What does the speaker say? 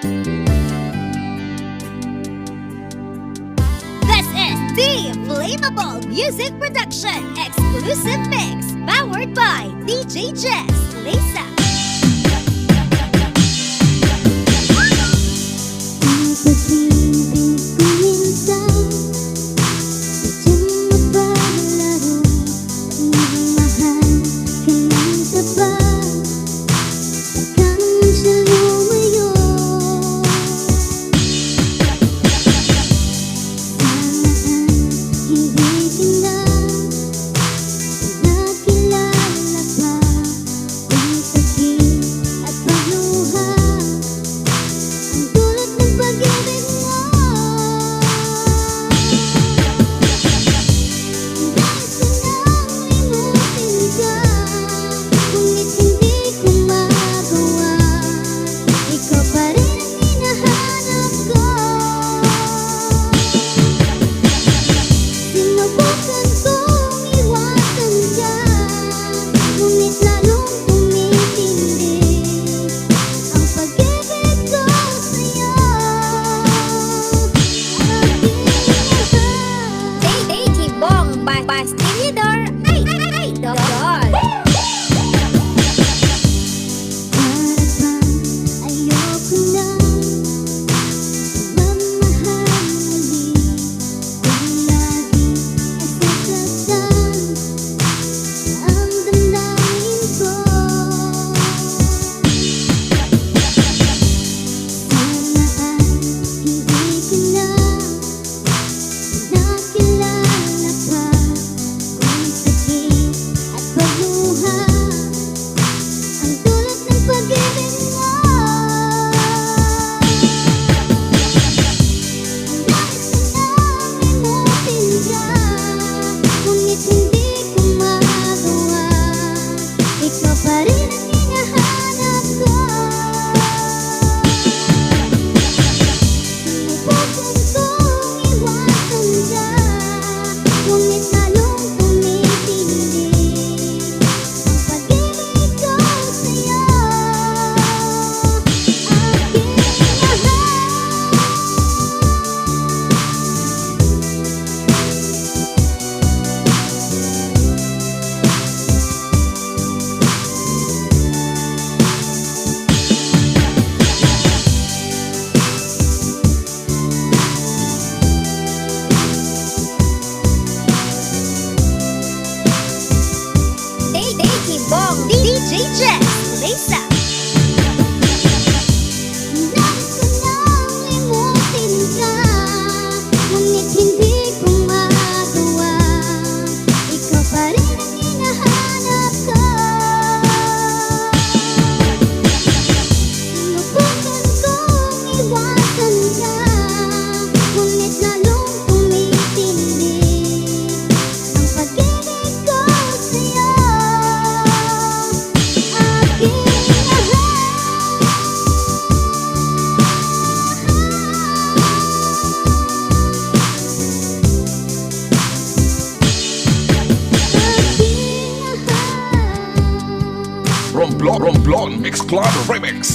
This is the Flammable Music Production Exclusive Mix, powered by DJ Jess Lisa. Bastidor Idol. Ayoko na mamahal muli kung lagi nasasaktan ang damdamin ko. Sana ay hindi ka na nakilala pa. At pagluha ang dulot ng pag-ibig mo. Ang nais ko nang imutin ka, ngunit hindi ko magawa. Ikaw pa rin ang hinahanap ko. Sinubukan kong iwasan ka, ngunit lalong DJ Jess Lisa. Nais ko nang limutin ka, ngunit hindi ko magawa. Ikaw pa rin ang hinahanap ko. Sinubukan kong iwasan ka, ngunit lalong tumitindi ang pag-ibig ko sa'yo. Romblon Mix Club Remix.